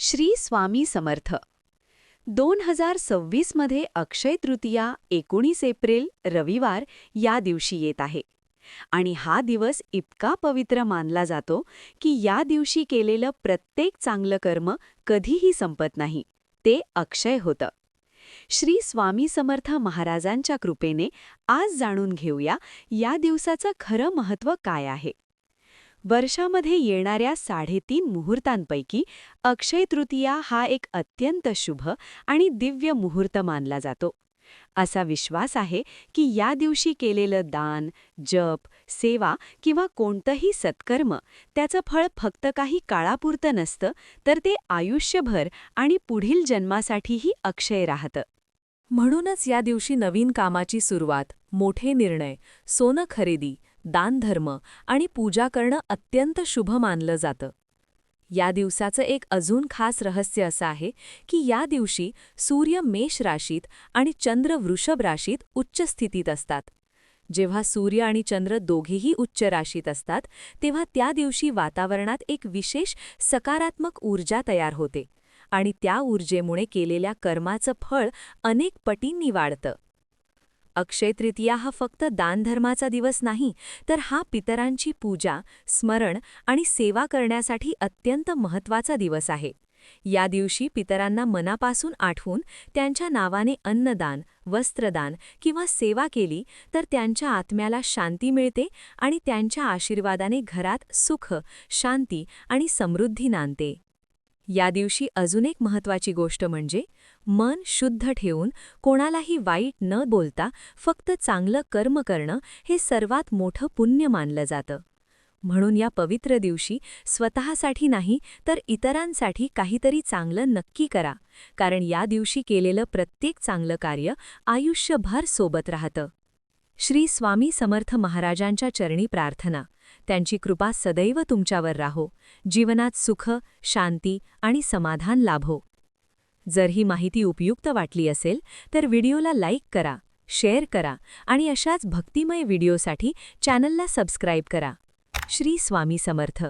श्री स्वामी समर्थ 2026 मध्ये अक्षय तृतीया 19 एप्रिल रविवार या दिवशी येत आहे आणि हा दिवस इतका पवित्र मानला जातो की या दिवशी केलेलं प्रत्येक चांगलं कर्म कधीही संपत नाही, ते अक्षय होतं. श्री स्वामी समर्थ महाराजांच्या कृपेने आज जाणून घेऊया या दिवसाचं खरं महत्त्व काय आहे. वर्षामध्ये येणाऱ्या 3.5 मुहूर्तांपैकी अक्षय तृतीया हा एक अत्यंत शुभ आणि दिव्य मुहूर्त मानला जातो. असा विश्वास आहे की या दिवशी केलेलं दान, जप, सेवा किंवा कोणतंही सत्कर्म त्याचं फळ फक्त काही काळापुरतं नसतं, तर ते आयुष्यभर आणि पुढील जन्मासाठीही अक्षय राहतं. म्हणूनच या दिवशी नवीन कामाची सुरुवात, मोठे निर्णय, सोनं खरेदी, दानधर्म आणि पूजा करणं अत्यंत शुभ मानलं जातं. या दिवसाचं एक अजून खास रहस्य असं आहे की या दिवशी सूर्य मेष राशीत आणि चंद्र वृषभ राशीत उच्च स्थितीत असतात. जेव्हा सूर्य आणि चंद्र दोघेही उच्च राशीत असतात तेव्हा त्या दिवशी वातावरणात एक विशेष सकारात्मक ऊर्जा तयार होते आणि त्या ऊर्जेमुळे केलेल्या कर्माचं फळ अनेक पटींनी वाढतं. अक्षय तृतीया हा फक्त दानधर्माचा दिवस नाही, तर हा पितरांची पूजा, स्मरण आणि सेवा करण्यासाठी अत्यंत महत्त्वाचा दिवस आहे. या दिवशी पितरांना मनापासून आठवून त्यांच्या नावाने अन्नदान, वस्त्रदान किंवा सेवा केली तर त्यांच्या आत्म्याला शांती मिळते आणि त्यांच्या आशीर्वादाने घरात सुख, शांती आणि समृद्धी नांदते. या दिवशी अजून एक महत्त्वाची गोष्ट म्हणजे मन शुद्ध ठेवून कोणालाही वाईट न बोलता फक्त चांगलं कर्म करणं हे सर्वात मोठं पुण्य मानलं जातं. म्हणून या पवित्र दिवशी स्वतःसाठी नाही तर इतरांसाठी काहीतरी चांगलं नक्की करा, कारण या दिवशी केलेलं प्रत्येक चांगलं कार्य आयुष्यभर सोबत राहतं. श्री स्वामी समर्थ महाराजांच्या चरणी प्रार्थना, त्यांची कृपा सदैव तुमच्यावर राहो, जीवनात सुख, शांती आणि समाधान लाभो. जर ही माहिती उपयुक्त वाटली असेल तर व्हिडिओला लाईक करा, शेअर करा आणि अशाच भक्तिमय व्हिडिओसाठी चॅनलला सबस्क्राईब करा. श्री स्वामी समर्थ.